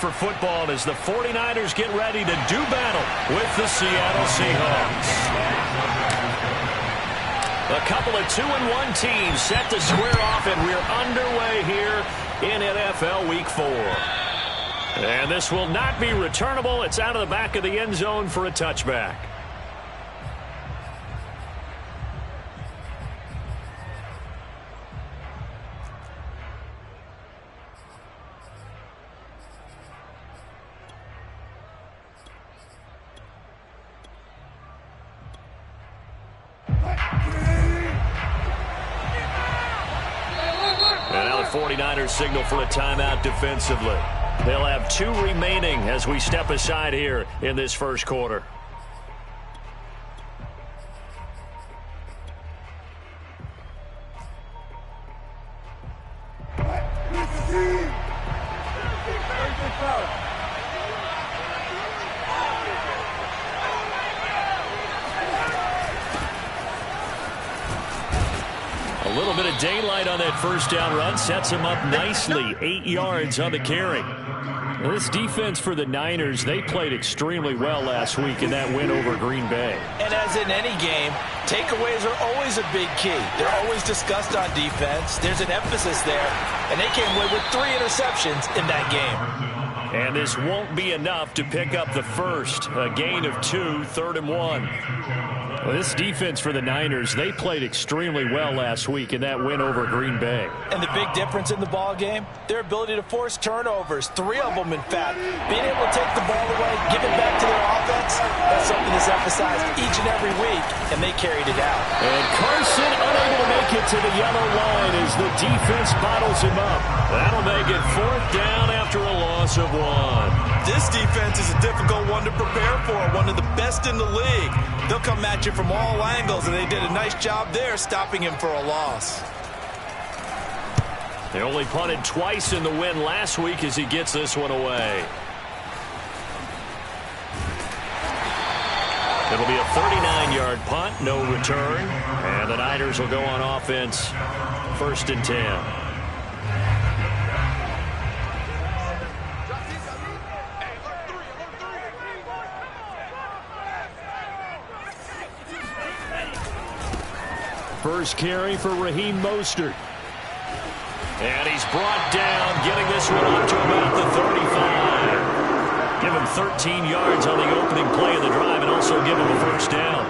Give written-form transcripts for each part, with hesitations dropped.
For football as the 49ers get ready to do battle with the Seattle Seahawks. A couple of 2-1 teams set to square off, and we're underway here in NFL Week 4. And this will not be returnable. It's out of the back of the end zone for a touchback. And now the 49ers signal for a timeout defensively. They'll have 2 remaining as we step aside here in this first quarter. A little bit of daylight on that first down run sets him up nicely. 8 yards on the carry. Now this defense for the Niners, they played extremely well last week in that win over Green Bay. And as in any game, takeaways are always a big key. They're always discussed on defense. There's an emphasis there. And they came away with 3 interceptions in that game. And this won't be enough to pick up the first. A gain of 2, 3rd and 1. Well, this defense for the Niners, they played extremely well last week in that win over Green Bay. And the big difference in the ball game, their ability to force turnovers, 3 of them in fact. Being able to take the ball away, give it back to their offense, that's something that's emphasized each and every week, and they carried it out. And Carson unable to make it to the yellow line as the defense bottles him up. That'll make it 4th down after a loss of 1. This defense is a difficult one to prepare for, one of the best in the league. They'll come at you from all angles, and they did a nice job there stopping him for a loss. They only punted twice in the win last week as he gets this one away. It'll be a 39-yard punt, no return. And the Niners will go on offense, 1st and 10. First carry for Raheem Mostert. And he's brought down, getting this one up to about the 35. Give him 13 yards on the opening play of the drive and also give him a 1st down.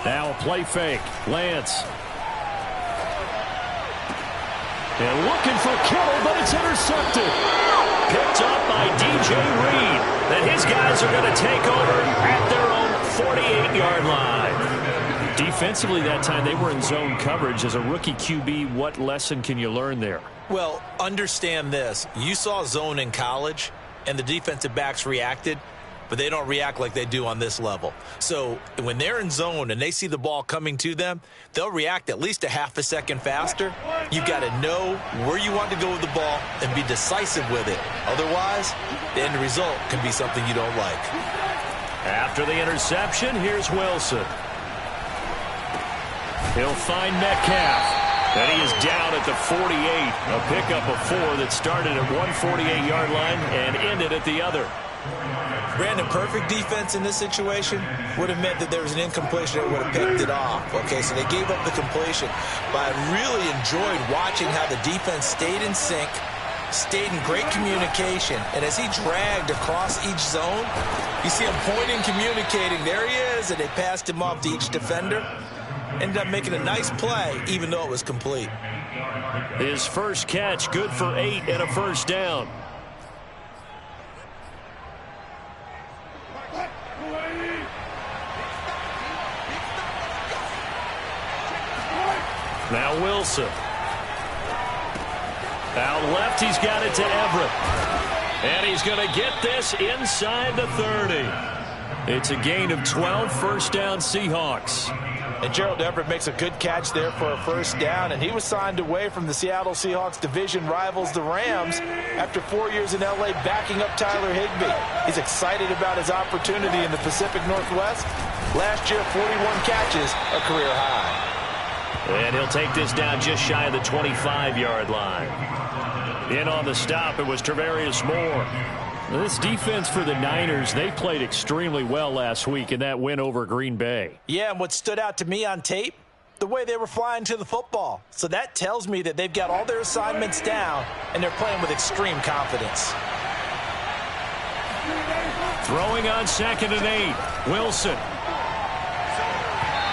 Now a play fake. Lance. And looking for Kittle, but it's intercepted. Picked up by DJ Reed. And his guys are going to take over at their own 48-yard line. Defensively that time, they were in zone coverage. As a rookie QB, what lesson can you learn there? Well, understand this. You saw zone in college, and the defensive backs reacted, but they don't react like they do on this level. So when they're in zone and they see the ball coming to them, they'll react at least a half a second faster. You've got to know where you want to go with the ball and be decisive with it. Otherwise, the end result can be something you don't like. After the interception, here's Wilson. He'll find Metcalf. And he is down at the 48. A pickup of 4 that started at one 48-yard line and ended at the other. Brandon, perfect defense in this situation would have meant that there was an incompletion that would have picked it off. Okay, so they gave up the completion. But I really enjoyed watching how the defense stayed in sync, stayed in great communication, and as he dragged across each zone, you see him pointing, communicating. There he is, and they passed him off to each defender. Ended up making a nice play, even though it was complete. His first catch, good for 8 and a 1st down. Now Wilson. Out left, he's got it to Everett. And he's going to get this inside the 30. It's a gain of 12, first down Seahawks. And Gerald Everett makes a good catch there for a first down, and he was signed away from the Seattle Seahawks division rivals, the Rams, after 4 years in L.A. backing up Tyler Higbee. He's excited about his opportunity in the Pacific Northwest. Last year, 41 catches, a career high. And he'll take this down just shy of the 25-yard line. In on the stop, it was Travarius Moore. This defense for the Niners, they played extremely well last week in that win over Green Bay. Yeah, and what stood out to me on tape, the way they were flying to the football. So that tells me that they've got all their assignments down, and they're playing with extreme confidence. Throwing on 2nd and 8, Wilson.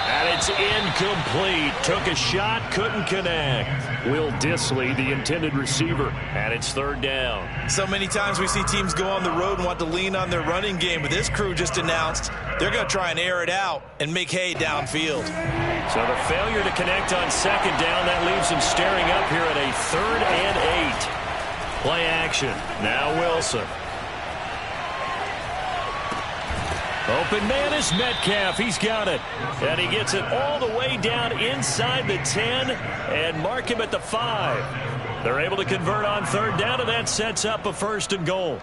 And it's incomplete. Took a shot, couldn't connect. Will Dissly, the intended receiver, and it's 3rd down. So many times we see teams go on the road and want to lean on their running game, but this crew just announced they're going to try and air it out and make hay downfield. So the failure to connect on 2nd down, that leaves him staring up here at a 3rd and 8. Play action. Now Wilson. Open man is Metcalf. He's got it. And he gets it all the way down inside the 10 and mark him at the 5. They're able to convert on 3rd down, and that sets up a 1st and goal.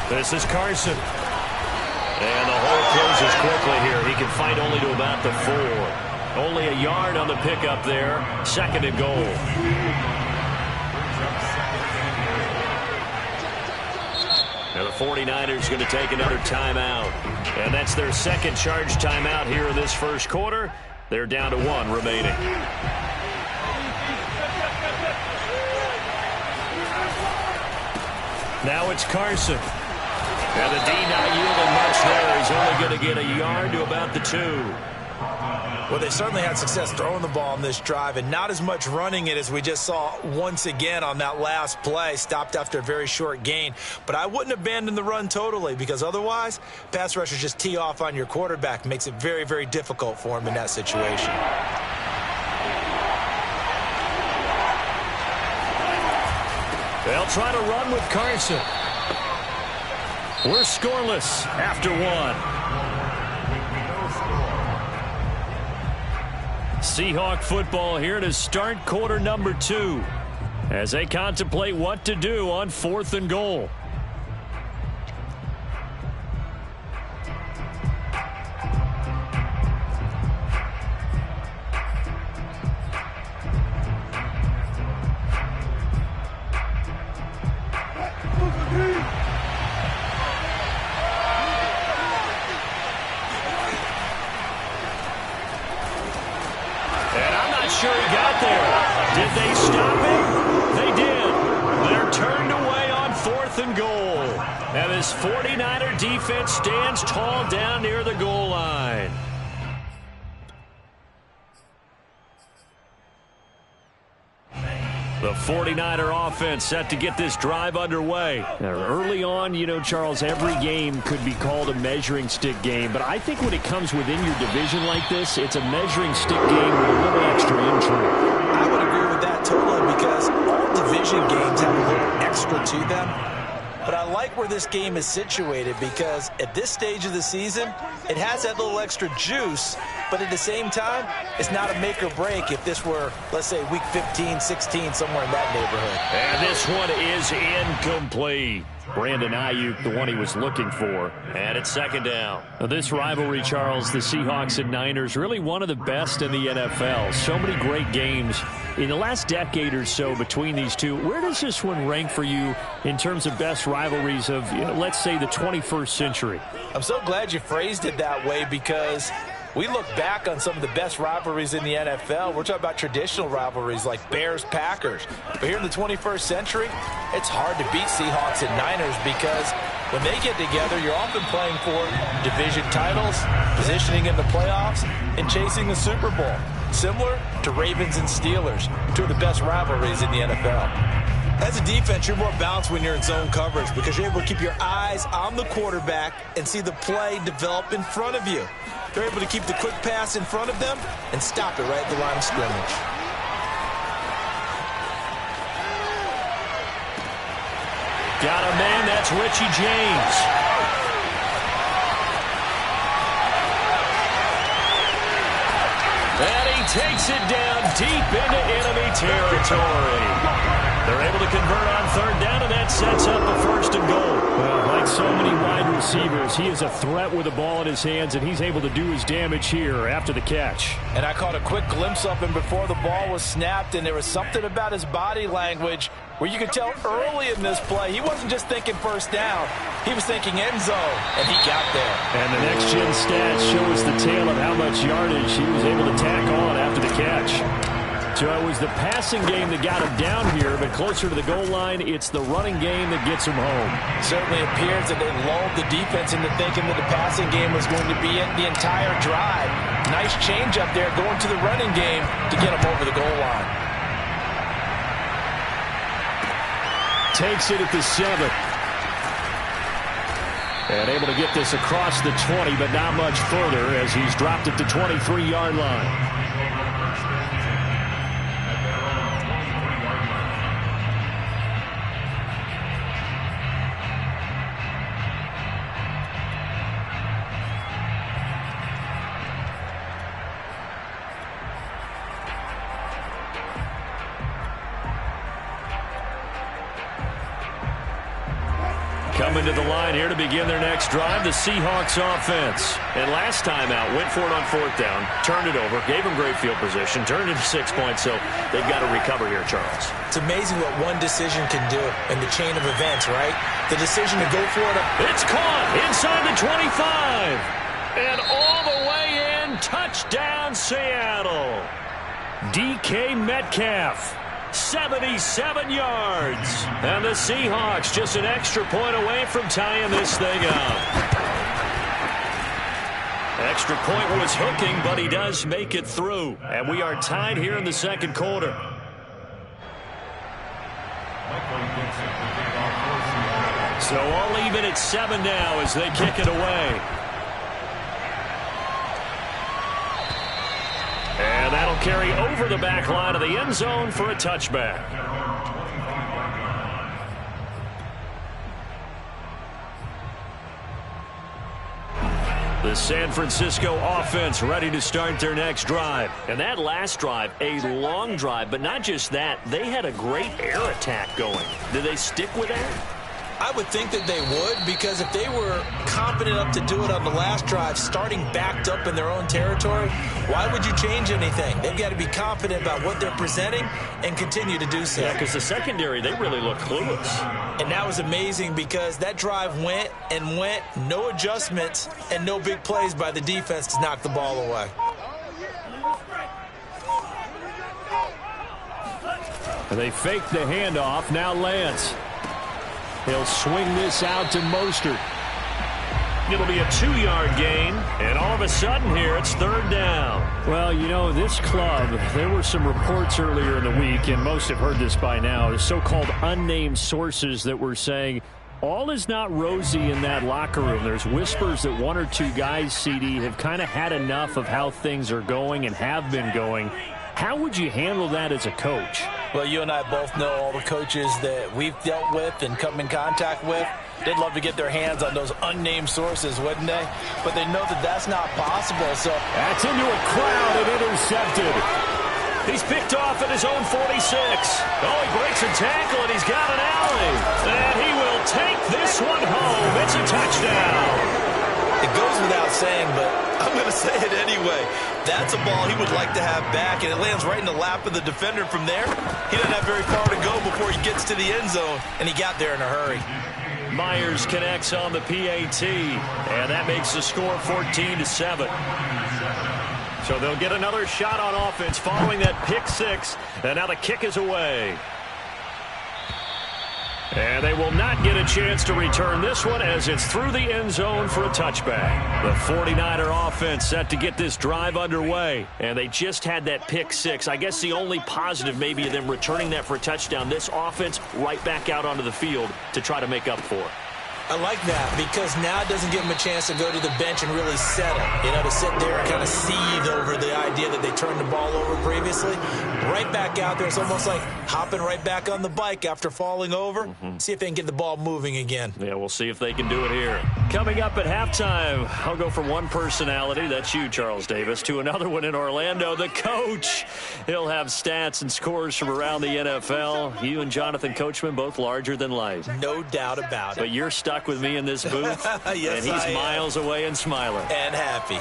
This is Carson. And the hole closes quickly here. He can fight only to about the 4. Only a yard on the pickup there. 2nd and goal. Now the 49ers going to take another timeout. And that's their 2nd charge timeout here in this 1st quarter. They're down to 1 remaining. Now it's Carson. And the D not yielding much there. He's only going to get a yard to about the 2. Well, they certainly had success throwing the ball on this drive and not as much running it as we just saw once again on that last play. Stopped after a very short gain. But I wouldn't abandon the run totally, because otherwise, pass rushers just tee off on your quarterback. Makes it very, very difficult for him in that situation. They'll try to run with Carson. We're scoreless after 1. Seahawk football here to start quarter number 2 as they contemplate what to do on 4th and goal. Sure he got there. Did they stop him? They did. They're turned away on 4th and goal. And this 49er defense stands tall down near the goal line. The 49er offense set to get this drive underway. Now, early on, you know, Charles, every game could be called a measuring stick game. But I think when it comes within your division like this, it's a measuring stick game with a little extra intrigue. I would agree with that totally, because all division games have a little extra to them. But I like where this game is situated, because at this stage of the season, it has that little extra juice. But at the same time, it's not a make or break if this were, let's say, week 15, 16, somewhere in that neighborhood. And this one is incomplete. Brandon Ayuk, the one he was looking for. And it's 2nd down. Now, this rivalry, Charles, the Seahawks and Niners, really one of the best in the NFL. So many great games in the last decade or so between these two. Where does this one rank for you in terms of best rivalries of, you know, let's say, the 21st century? I'm so glad you phrased it that way, because we look back on some of the best rivalries in the NFL. We're talking about traditional rivalries like Bears-Packers. But here in the 21st century, it's hard to beat Seahawks and Niners, because when they get together, you're often playing for division titles, positioning in the playoffs, and chasing the Super Bowl. Similar to Ravens and Steelers, two of the best rivalries in the NFL. As a defense, you're more balanced when you're in zone coverage, because you're able to keep your eyes on the quarterback and see the play develop in front of you. They're able to keep the quick pass in front of them and stop it right at the line of scrimmage. Got a man, that's Richie James. And he takes it down deep into enemy territory. They're able to convert on third down, and that sets up a first and goal. Well, like so many wide receivers, he is a threat with the ball in his hands, and he's able to do his damage here after the catch. And I caught a quick glimpse of him before the ball was snapped, and there was something about his body language where you could tell early in this play he wasn't just thinking first down. He was thinking end zone, and he got there. And the next-gen stats show us the tale of how much yardage he was able to tack on after the catch. So it was the passing game that got him down here, but closer to the goal line, it's the running game that gets him home. Certainly appears that they lulled the defense into thinking that the passing game was going to be it the entire drive. Nice change up there going to the running game to get him over the goal line. Takes it at the 7. And able to get this across the 20, but not much further as he's dropped it to 23-yard line. Coming to the line here to begin their next drive, the Seahawks offense. And last time out, went for it on fourth down, turned it over, gave them great field position, turned it to 6 points, so they've got to recover here, Charles. It's amazing what one decision can do in the chain of events, right? The decision to go for it. It's caught inside the 25. And all the way in, touchdown Seattle. DK Metcalf. 77 yards. And the Seahawks just an extra point away from tying this thing up. Extra point was hooking, but he does make it through. And we are tied here in the second quarter. So all even at 7 now as they kick it away. And that'll carry over the back line of the end zone for a touchback. The San Francisco offense ready to start their next drive. And that last drive, a long drive, but not just that. They had a great air attack going. Did they stick with that? I would think that they would, because if they were confident enough to do it on the last drive, starting backed up in their own territory, why would you change anything? They've got to be confident about what they're presenting and continue to do so. Yeah, because the secondary, they really look clueless. And that was amazing because that drive went and went, no adjustments and no big plays by the defense to knock the ball away. They fake the handoff. Now Lance. He'll swing this out to Mostert. It'll be a 2-yard gain, and all of a sudden here it's third down. Well, you know, this club, there were some reports earlier in the week, and most have heard this by now, the so-called unnamed sources that were saying all is not rosy in that locker room. There's whispers that 1 or 2 guys, CD, have kind of had enough of how things are going and have been going. How would you handle that as a coach? Well, you and I both know all the coaches that we've dealt with and come in contact with. They'd love to get their hands on those unnamed sources, wouldn't they? But they know that that's not possible, so... That's into a crowd and intercepted. He's picked off at his own 46. Oh, he breaks a tackle, and he's got an alley. And he will take this one home. It's a touchdown. It goes without saying, but I'm going to say it anyway. That's a ball he would like to have back, and it lands right in the lap of the defender from there. He doesn't have very far to go before he gets to the end zone, and he got there in a hurry. Myers connects on the PAT, and that makes the score 14-7. So they'll get another shot on offense following that pick 6, and now the kick is away. And they will not get a chance to return this one as it's through the end zone for a touchback. The 49er offense set to get this drive underway. And they just had that pick 6. I guess the only positive maybe of them returning that for a touchdown. This offense right back out onto the field to try to make up for it. I like that because now it doesn't give him a chance to go to the bench and really settle. You know, to sit there and kind of seethe over the idea that they turned the ball over previously. Right back out there. It's almost like hopping right back on the bike after falling over. See if they can get the ball moving again. Yeah, we'll see if they can do it here. Coming up at halftime, I'll go from one personality, that's you, Charles Davis, to another one in Orlando, the coach. He'll have stats and scores from around the NFL. You and Jonathan Coachman, both larger than life. No doubt about it. But you're stuck with me in this booth, yes, and he's miles away and smiling. And happy.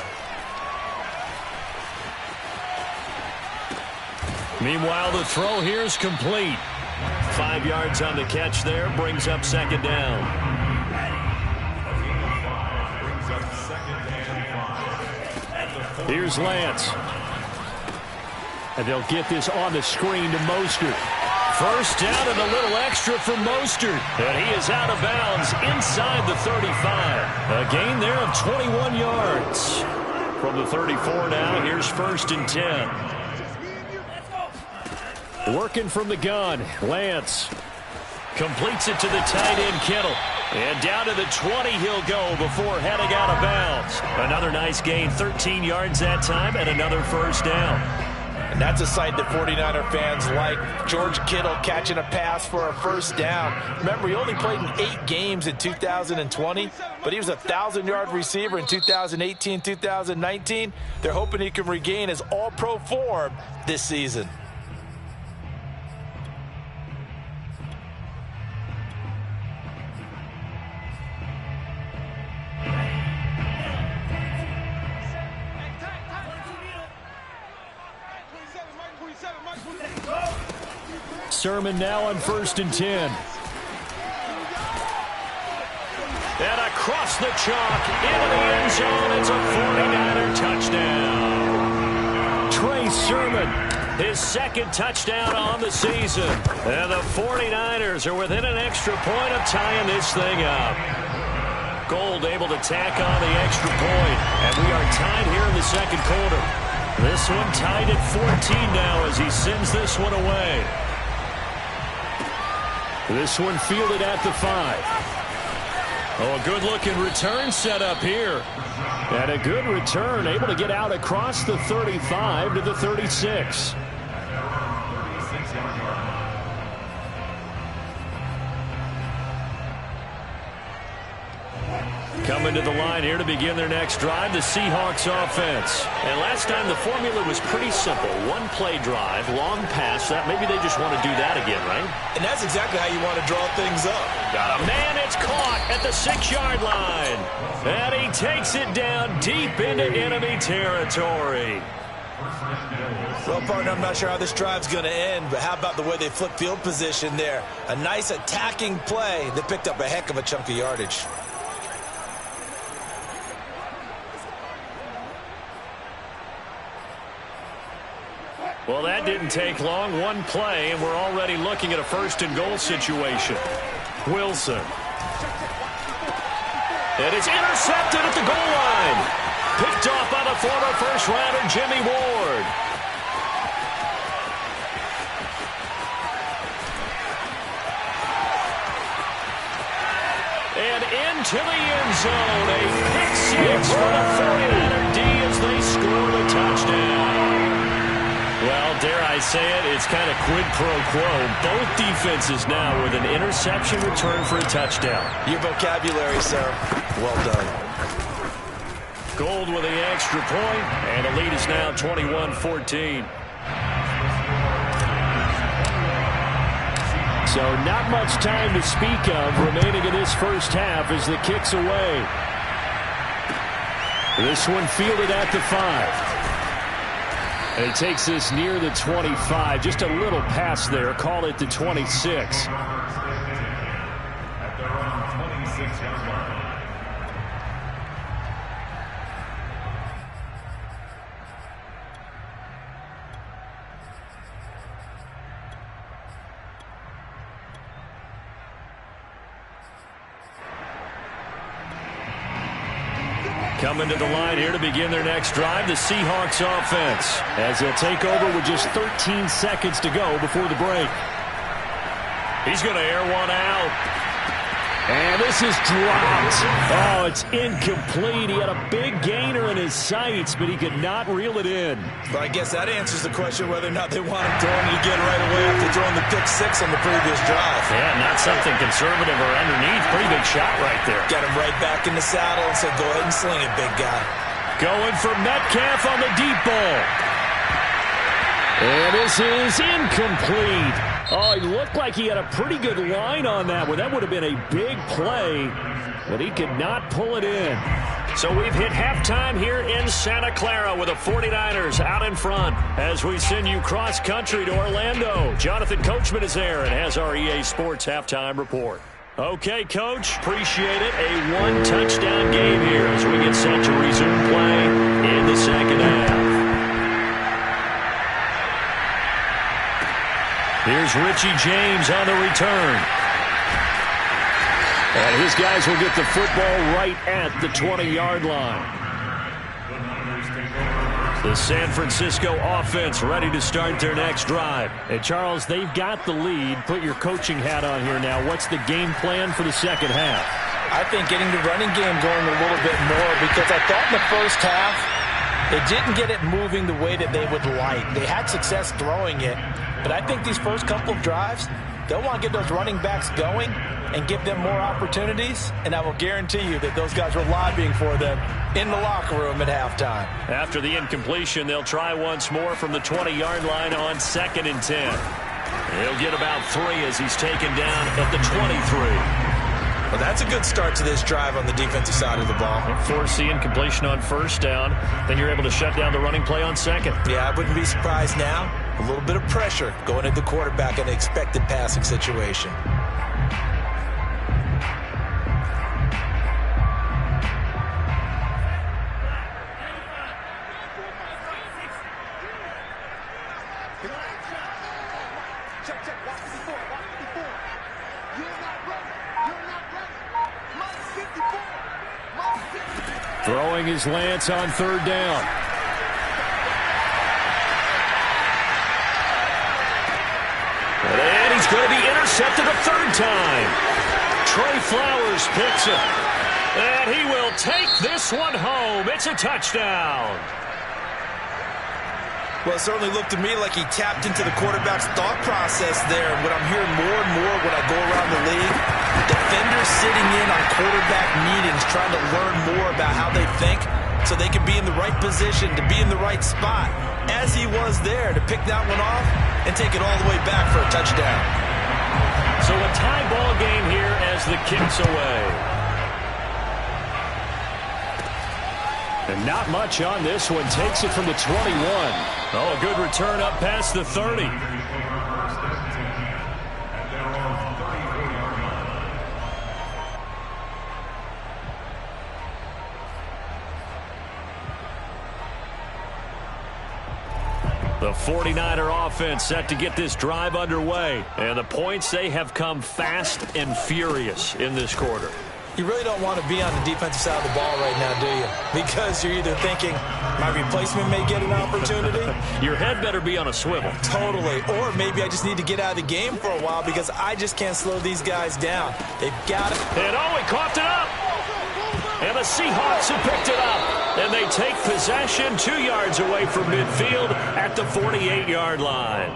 Meanwhile, the throw here is complete. 5 yards on the catch there, brings up second down. Here's Lance. And they'll get this on the screen to Mostert. First down and a little extra for Mostert. And he is out of bounds inside the 35. A gain there of 21 yards. From the 34 now, here's 1st and 10. Working from the gun, Lance. Completes it to the tight end, Kittle. And down to the 20 he'll go before heading out of bounds. Another nice gain, 13 yards that time, and another first down. And that's a sight that 49er fans like. George Kittle catching a pass for a first down. Remember, he only played in 8 games in 2020, but he was a 1,000-yard receiver in 2018, 2019. They're hoping he can regain his all-pro form this season. Sermon now on 1st and 10. And across the chalk into the end zone. It's a 49er touchdown. Trey Sermon, his 2nd touchdown on the season. And the 49ers are within an extra point of tying this thing up. Gold able to tack on the extra point. And we are tied here in the 2nd quarter. This one tied at 14 now as he sends this one away. This one fielded at the 5. Oh, a good-looking return set up here. And a good return, able to get out across the 35 to the 36. Coming to the line here to begin their next drive, the Seahawks offense. And last time the formula was pretty simple. One play drive, long pass. That maybe they just want to do that again, right? And that's exactly how you want to draw things up. Got a man, it's caught at the 6-yard line. And he takes it down deep into enemy territory. Well, partner, I'm not sure how this drive's going to end, but how about the way they flip field position there? A nice attacking play that picked up a heck of a chunk of yardage. Well, that didn't take long. One play, and we're already looking at a 1st and goal situation. Wilson. And it's intercepted at the goal line. Picked off by the former first-rounder Jimmy Ward. And into the end zone. A pick 6 for the 49er D as they score the touchdown. Well, dare I say it, it's kind of quid pro quo. Both defenses now with an interception return for a touchdown. Your vocabulary, sir. Well done. Gold with the extra point, and the lead is now 21-14. So not much time to speak of remaining in this first half as the kick's away. This one fielded at the 5. And he takes this near the 25. Just a little pass there. Call it the 26. At their own 26-yard line. Coming to the line here to begin their next drive, the Seahawks offense, as they'll take over with just 13 seconds to go before the break. He's going to air one out. And this is dropped. Oh, it's incomplete. He had a big gainer in his sights, but he could not reel it in. But I guess that answers the question whether or not they want him throwing it again right away after throwing the pick six on the previous drive. Yeah, not something conservative or underneath. Pretty big shot right there. Got him right back in the saddle and said, go ahead and sling it, big guy. Going for Metcalf on the deep ball. And this is incomplete. Oh, he looked like he had a pretty good line on that one. That would have been a big play, but he could not pull it in. So we've hit halftime here in Santa Clara with the 49ers out in front as we send you cross-country to Orlando. Jonathan Coachman is there and has our EA Sports halftime report. Okay, Coach, appreciate it. A one-touchdown game here as we get set to resume play in the second half. Here's Richie James on the return. And his guys will get the football right at the 20-yard line. The San Francisco offense ready to start their next drive. And, Charles, they've got the lead. Put your coaching hat on here now. What's the game plan for the second half? I think getting the running game going a little bit more because I thought in the first half they didn't get it moving the way that they would like. They had success throwing it. But I think these first couple of drives, they'll want to get those running backs going and give them more opportunities. And I will guarantee you that those guys were lobbying for them in the locker room at halftime. After the incompletion, they'll try once more from the 20-yard line on 2nd and 10. He'll get about 3 as he's taken down at the 23. Well, that's a good start to this drive on the defensive side of the ball. Force the incompletion on first down. Then you're able to shut down the running play on second. Yeah, I wouldn't be surprised now. A little bit of pressure going at the quarterback in an expected passing situation. Throwing his Lance on 3rd down. And he's going to be intercepted a 3rd time. Trey Flowers picks it. And he will take this one home. It's a touchdown. Well, it certainly looked to me like he tapped into the quarterback's thought process there. And what I'm hearing more and more when I go around the league, defenders sitting in on quarterback meetings trying to learn more about how they think so they can be in the right position to be in the right spot, as he was there to pick that one off and take it all the way back for a touchdown. So a tie ball game here as the kick's away. And not much on this one. Takes it from the 21. Oh, a good return up past the 30. The 49er offense set to get this drive underway. And the points, they have come fast and furious in this quarter. You really don't want to be on the defensive side of the ball right now, do you? Because you're either thinking, my replacement may get an opportunity. Your head better be on a swivel. Totally. Or maybe I just need to get out of the game for a while because I just can't slow these guys down. They've got it. And oh, he coughed it up. And the Seahawks have picked it up. And they take possession 2 yards away from midfield at the 48-yard line.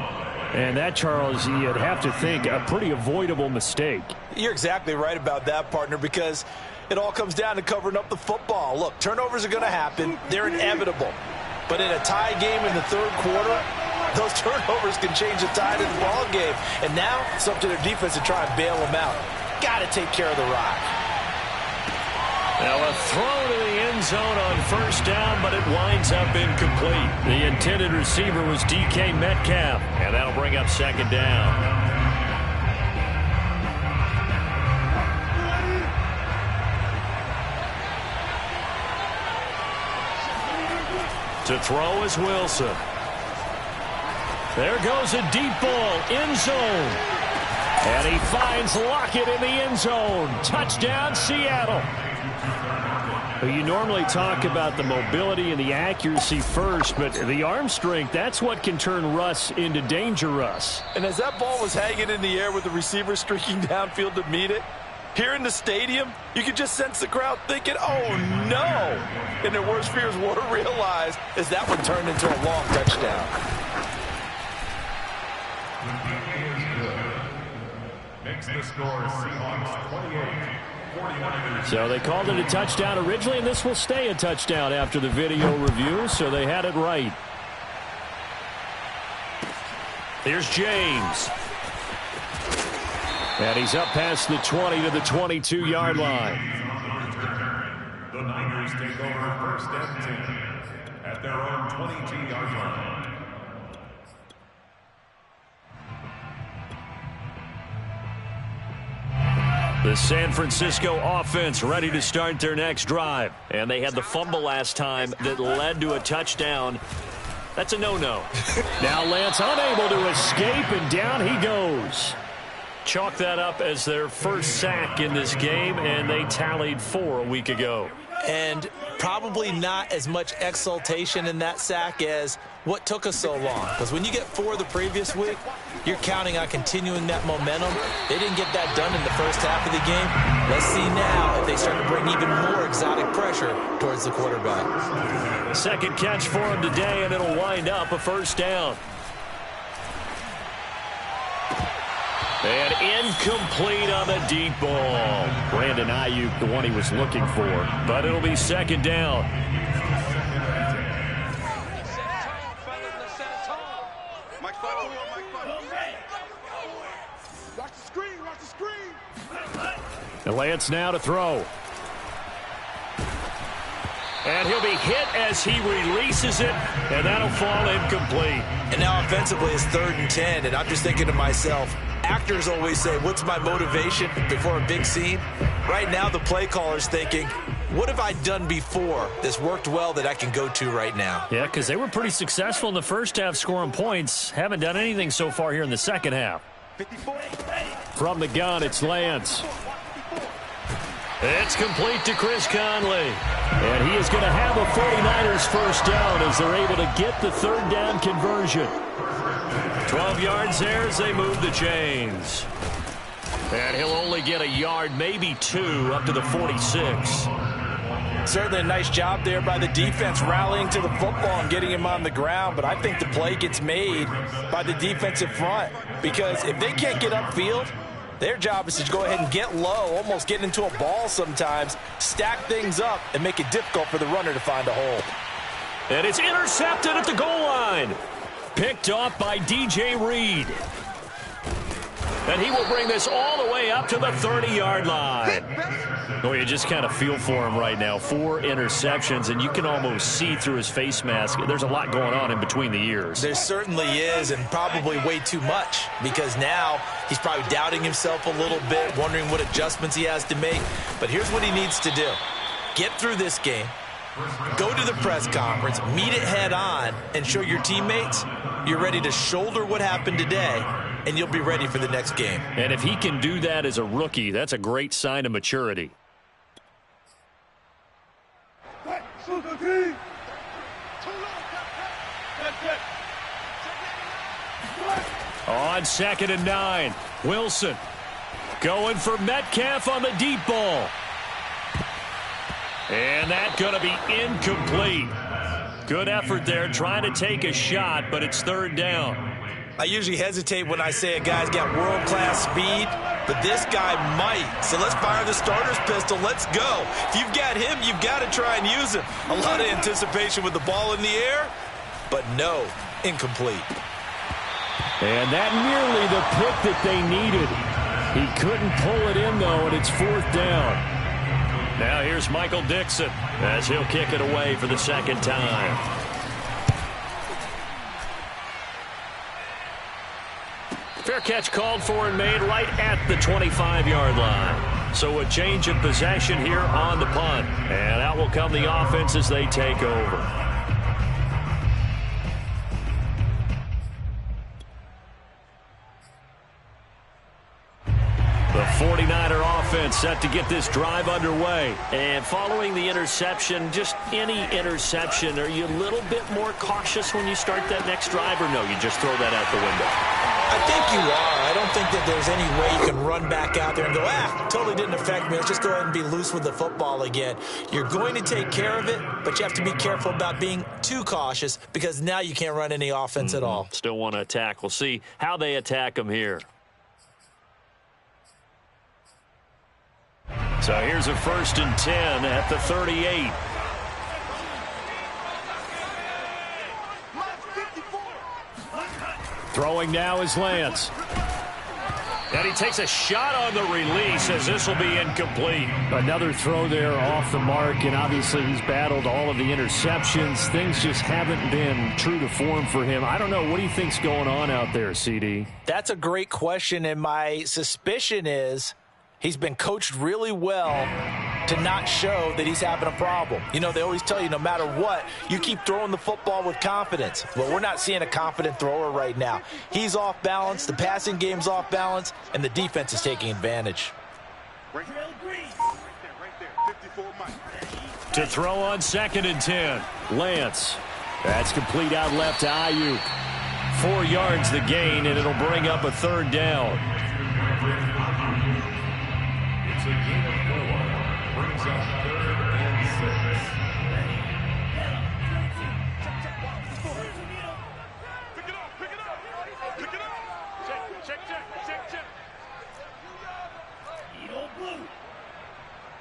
And that, Charles, you'd have to think a pretty avoidable mistake. You're exactly right about that, partner, because it all comes down to covering up the football. Look, turnovers are going to happen. They're inevitable. But in a tie game in the 3rd quarter, those turnovers can change the tide of the ball game. And now it's up to their defense to try and bail them out. Got to take care of the rock. Now a throw to the end zone on 1st down, but it winds up incomplete. The intended receiver was DK Metcalf, and that'll bring up 2nd down. To throw is Wilson. There goes a deep ball, end zone. And he finds Lockett in the end zone. Touchdown, Seattle. You normally talk about the mobility and the accuracy first, but the arm strength, that's what can turn Russ into danger Russ. And as that ball was hanging in the air with the receiver streaking downfield to meet it, Here in the stadium, you can just sense the crowd thinking, oh, no. And their worst fears were realized as that one turned into a long touchdown. Makes the score Seahawks 28. So they called it a touchdown originally, and this will stay a touchdown after the video review, so they had it right. Here's James. And he's up past the 20 to the 22-yard line. The Niners take over first and 10 at their own 22-yard line. The San Francisco offense ready to start their next drive. And they had the fumble last time that led to a touchdown. That's a no-no. Now Lance unable to escape, and down he goes. Chalk that up as their first sack in this game, and they tallied 4 a week ago. And probably not as much exultation in that sack as what took us so long. Because when you get 4 the previous week, you're counting on continuing that momentum. They didn't get that done in the first half of the game. Let's see now if they start to bring even more exotic pressure towards the quarterback. Second catch for him today, and it'll wind up a first down. And incomplete on the deep ball. Brandon Ayuk, the one he was looking for. But it'll be second down. And Lance now to throw. And he'll be hit as he releases it, and that'll fall incomplete. And now offensively it's 3rd and 10, and I'm just thinking to myself, actors always say, what's my motivation before a big scene? Right now the play caller's thinking, what have I done before that's worked well that I can go to right now? Yeah, because they were pretty successful in the first half scoring points. Haven't done anything so far here in the second half. From the gun, it's Lance. It's complete to Chris Conley. And he is going to have a 49ers first down as they're able to get the 3rd down conversion. 12 yards there as they move the chains. And he'll only get a yard, maybe 2, up to the 46. Certainly a nice job there by the defense rallying to the football and getting him on the ground, but I think the play gets made by the defensive front because if they can't get upfield, their job is to go ahead and get low, almost get into a ball sometimes, stack things up, and make it difficult for the runner to find a hole. And it's intercepted at the goal line. Picked off by DJ Reed. And he will bring this all the way up to the 30-yard line. Well, you just kind of feel for him right now. 4 interceptions, and you can almost see through his face mask. There's a lot going on in between the ears. There certainly is, and probably way too much, because now he's probably doubting himself a little bit, wondering what adjustments he has to make. But here's what he needs to do. Get through this game, go to the press conference, meet it head on, and show your teammates you're ready to shoulder what happened today, and you'll be ready for the next game. And if he can do that as a rookie, that's a great sign of maturity. On 2nd and 9, Wilson going for Metcalf on the deep ball. And that's going to be incomplete. Good effort there, trying to take a shot, but it's 3rd down. I usually hesitate when I say a guy's got world-class speed, but this guy might. So let's fire the starter's pistol. Let's go. If you've got him, you've got to try and use him. A lot of anticipation with the ball in the air, but no, incomplete. And that nearly the pick that they needed. He couldn't pull it in, though, and it's 4th down. Now here's Michael Dixon as he'll kick it away for the 2nd time. Fair catch called for and made right at the 25-yard line. So a change of possession here on the punt. And out will come the offense as they take over. The 49er defense set to get this drive underway. And following the interception, just any interception, are you a little bit more cautious when you start that next drive, or no, you just throw that out the window? I think you are. I don't think that there's any way you can run back out there and go, totally didn't affect me. Let's just go ahead and be loose with the football again. You're going to take care of it, but you have to be careful about being too cautious because now you can't run any offense at all. Still want to attack. We'll see how they attack them here. So here's a 1st and 10 at the 38. Throwing now is Lance. And he takes a shot on the release as this will be incomplete. Another throw there off the mark, and obviously he's battled all of the interceptions. Things just haven't been true to form for him. I don't know. What do you think's going on out there, CD? That's a great question, and my suspicion is he's been coached really well to not show that he's having a problem. You know, they always tell you no matter what, you keep throwing the football with confidence. Well, we're not seeing a confident thrower right now. He's off balance, the passing game's off balance, and the defense is taking advantage. To throw on 2nd and 10. Lance. That's complete out left to Ayuk. 4 yards the gain, and it'll bring up a 3rd down. It's a gain of 4. Brings up 3rd and 6. Pick it up. Pick it up. Pick it up. Check. Eagle blue.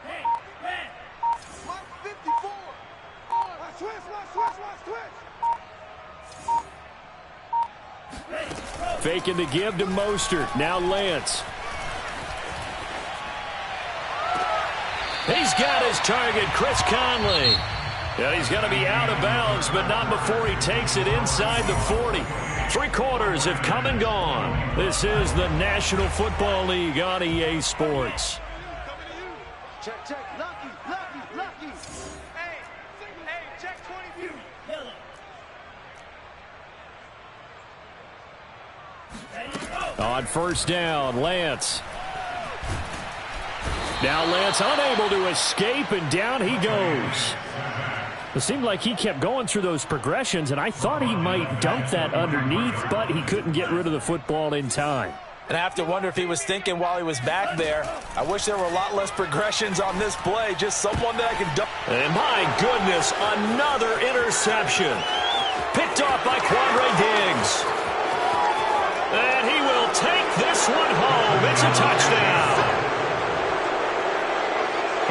Hey, man. Mark 54. Watch switch. Faking the give to Mostert. Now Lance. He's got his target, Chris Conley. Yeah, he's going to be out of bounds, but not before he takes it inside the 40. 3 quarters have come and gone. This is the National Football League on EA Sports. Check. Lucky. Hey, check 22. Yellow. On 1st down, Lance. Now Lance unable to escape, and down he goes. It seemed like he kept going through those progressions, and I thought he might dump that underneath, but he couldn't get rid of the football in time. And I have to wonder if he was thinking while he was back there, I wish there were a lot less progressions on this play, just someone that I can dump. And my goodness, another interception. Picked off by Quandre Diggs. And he will take this one home. It's a touchdown.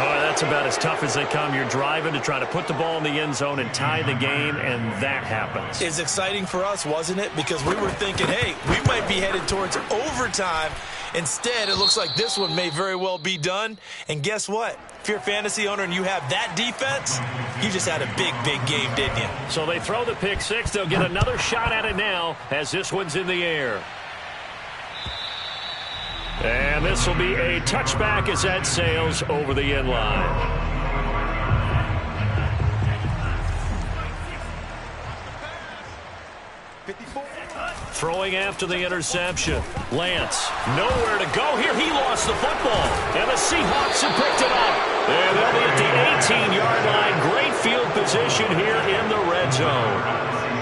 Oh, that's about as tough as they come. You're driving to try to put the ball in the end zone and tie the game, and that happens. It's exciting for us, wasn't it? Because we were thinking, hey, we might be headed towards overtime. Instead, it looks like this one may very well be done. And guess what? If you're a fantasy owner and you have that defense, you just had a big game, didn't you? So they throw the pick six. They'll get another shot at it now as this one's in the air. And this will be a touchback as that sails over the end line. Throwing after the interception. Lance, nowhere to go here. He lost the football. And the Seahawks have picked it up. And they'll be at the 18-yard line. Great field position here in the red zone.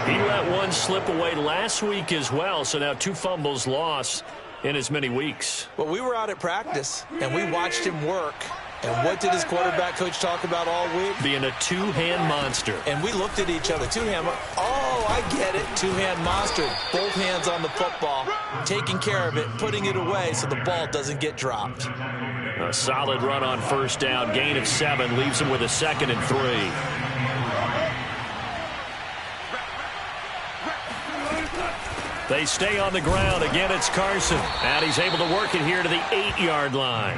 He let one slip away last week as well. So now 2 fumbles lost in as many weeks. Well, we were out at practice, and we watched him work. And what did his quarterback coach talk about all week? Being a two-hand monster. And we looked at each other. Two-hand. Oh, I get it. Two-hand monster. Both hands on the football, taking care of it, putting it away so the ball doesn't get dropped. A solid run on first down. Gain of 7 leaves him with a 2nd and 3. They stay on the ground. Again, it's Carson. And he's able to work it here to the 8-yard line.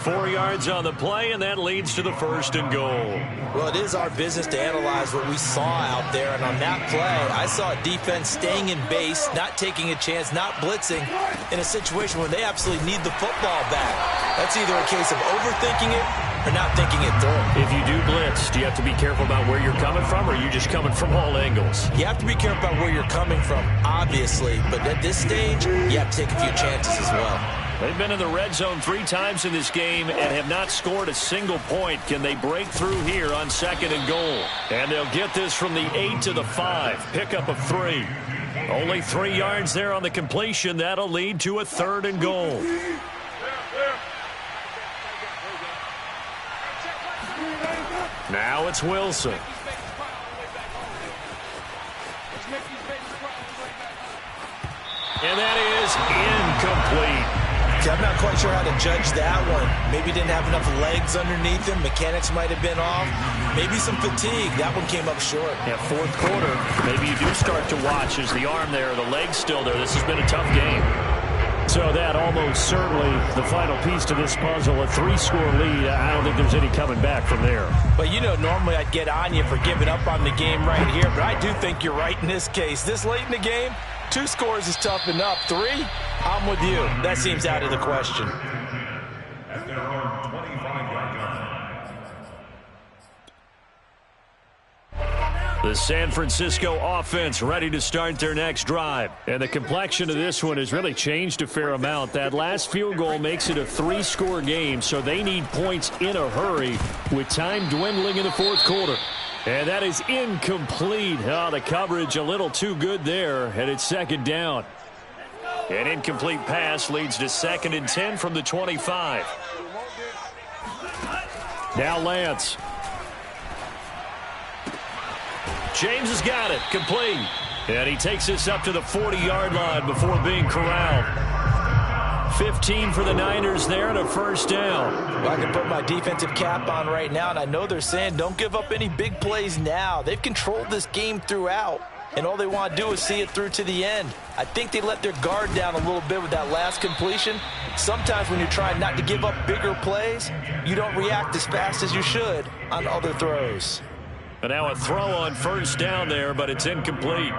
4 yards on the play, and that leads to the 1st and goal. Well, it is our business to analyze what we saw out there. And on that play, I saw a defense staying in base, not taking a chance, not blitzing in a situation where they absolutely need the football back. That's either a case of overthinking it or not thinking it through. If you do blitz, do you have to be careful about where you're coming from, or are you just coming from all angles? You have to be careful about where you're coming from, obviously. But at this stage, you have to take a few chances as well. They've been in the red zone 3 times in this game and have not scored a single point. Can they break through here on 2nd and goal? And they'll get this from the 8 to the 5. Pickup of 3. Only 3 yards there on the completion. That'll lead to a 3rd and goal. Now it's Wilson. And that is incomplete. I'm not quite sure how to judge that one. Maybe didn't have enough legs underneath him. Mechanics might have been off. Maybe some fatigue. That one came up short. Yeah, 4th quarter. Maybe you do start to watch as the arm there, the leg's still there. This has been a tough game. So that almost certainly the final piece to this puzzle, a 3-score lead. I don't think there's any coming back from there. But, you know, normally I'd get on you for giving up on the game right here, but I do think you're right in this case. This late in the game, 2 scores is tough enough. 3, I'm with you. That seems out of the question. At their own 25-yard line. The San Francisco offense ready to start their next drive. And the complexion of this one has really changed a fair amount. That last field goal makes it a 3-score game, so they need points in a hurry with time dwindling in the 4th quarter. And that is incomplete. Oh, the coverage a little too good there, and it's 2nd down. An incomplete pass leads to 2nd and 10 from the 25. Now Lance. James has got it. Complete. And he takes this up to the 40-yard line before being corralled. 15 for the Niners there and a 1st down. Well, I can put my defensive cap on right now, and I know they're saying don't give up any big plays now. They've controlled this game throughout, and all they want to do is see it through to the end. I think they let their guard down a little bit with that last completion. Sometimes when you're trying not to give up bigger plays, you don't react as fast as you should on other throws. And now a throw on 1st down there, but it's incomplete.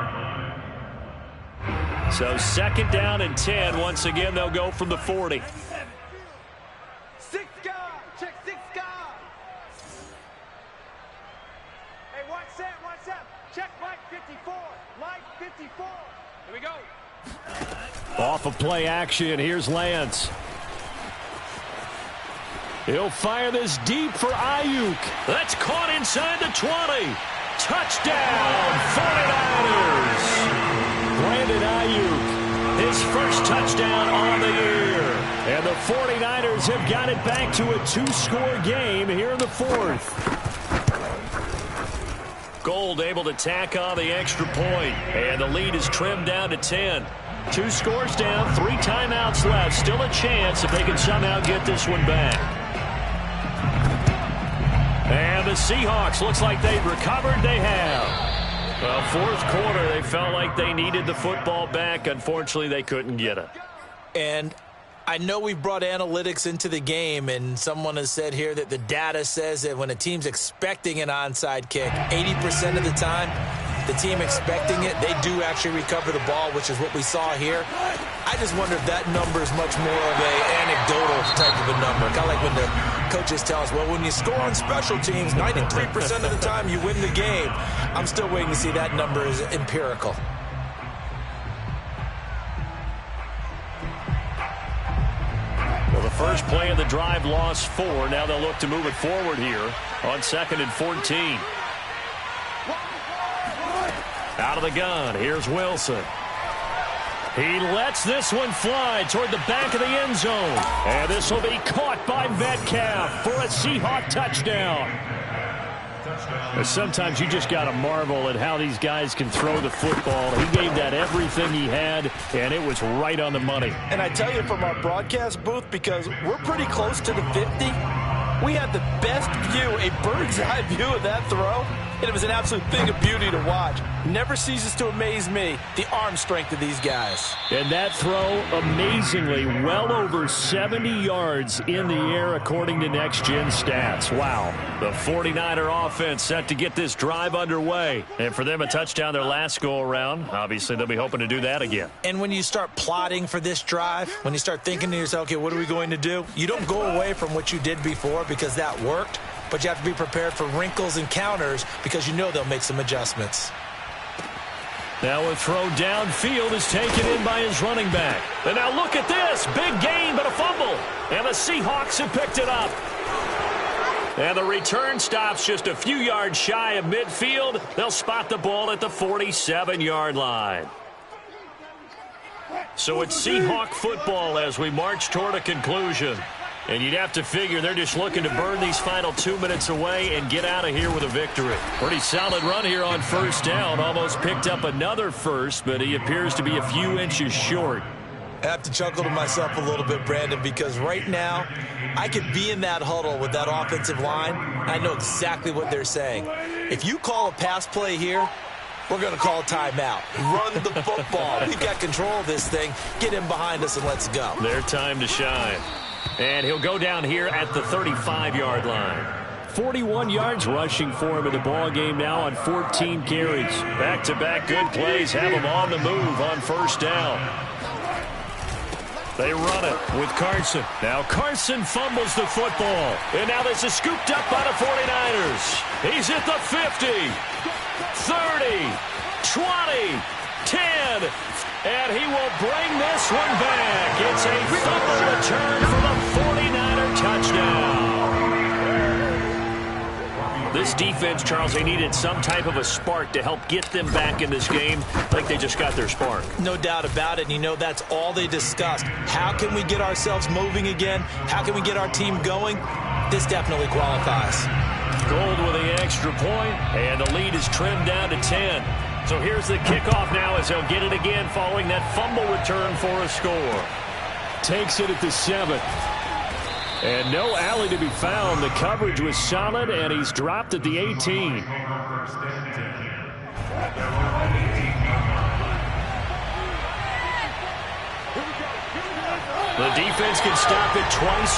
So 2nd down and 10. Once again, they'll go from the 40. 6 guys. Check 6 guys. Hey, watch that. Check Mike 54. Mike 54. Here we go. Off of play action, here's Lance. He'll fire this deep for Ayuk. That's caught inside the 20. Touchdown, 49ers. Brandon Ayuk, his first touchdown on the year. And the 49ers have got it back to a 2-score game here in the 4th. Gold able to tack on the extra point. And the lead is trimmed down to 10. 2 scores down, 3 timeouts left. Still a chance if they can somehow get this one back. And the Seahawks, looks like they've recovered. They have. Well, 4th quarter, they felt like they needed the football back. Unfortunately, they couldn't get it. And I know we've brought analytics into the game, and someone has said here that the data says that when a team's expecting an onside kick, 80% of the time, the team expecting it, they do actually recover the ball, which is what we saw here. I just wonder if that number is much more of an anecdotal type of a number. Kind of like when the coaches tell us, well, when you score on special teams, 93% of the time you win the game. I'm still waiting to see that number is empirical. Well, the first play of the drive lost 4. Now they'll look to move it forward here on 2nd and 14. Out of the gun, here's Wilson. He lets this one fly toward the back of the end zone. And this will be caught by Metcalf for a Seahawk touchdown. Sometimes you just got to marvel at how these guys can throw the football. He gave that everything he had, and it was right on the money. And I tell you from our broadcast booth, because we're pretty close to the 50, we had the best view, a bird's eye view of that throw. And it was an absolute thing of beauty to watch. Never ceases to amaze me, the arm strength of these guys. And that throw, amazingly, well over 70 yards in the air, according to Next Gen Stats. Wow. The 49er offense set to get this drive underway. And for them, a touchdown their last go-around. Obviously, they'll be hoping to do that again. And when you start plotting for this drive, when you start thinking to yourself, okay, what are we going to do? You don't go away from what you did before because that worked. But you have to be prepared for wrinkles and counters because you know they'll make some adjustments. Now a throw downfield is taken in by his running back. And now look at this. Big gain, but a fumble. And the Seahawks have picked it up. And the return stops just a few yards shy of midfield. They'll spot the ball at the 47-yard line. So it's Seahawk football as we march toward a conclusion. And you'd have to figure they're just looking to burn these final 2 minutes away and get out of here with a victory. Pretty solid run here on first down. Almost picked up another first, but he appears to be a few inches short. I have to chuckle to myself a little bit, Brandon, because right now I could be in that huddle with that offensive line. I know exactly what they're saying. If you call a pass play here, we're going to call a timeout. Run the football. We've got control of this thing. Get him behind us and let's go. Their time to shine. And he'll go down here at the 35-yard line. 41 yards rushing for him in the ball game now on 14 carries. Back-to-back good plays have him on the move on first down. They run it with Carson. Now Carson fumbles the football. And now this is scooped up by the 49ers. He's at the 50, 30, 20, 10. And he will bring this one back. It's a fumble return for the 49er touchdown. This defense, Charles, they needed some type of a spark to help get them back in this game. I think they just got their spark. No doubt about it. And you know, that's all they discussed. How can we get ourselves moving again? How can we get our team going? This definitely qualifies. Gold with the extra point, and the lead is trimmed down to 10. So here's the kickoff now as they'll get it again following that fumble return for a score. Takes it at the 7. And no alley to be found. The coverage was solid, and he's dropped at the 18. The defense can stop it twice.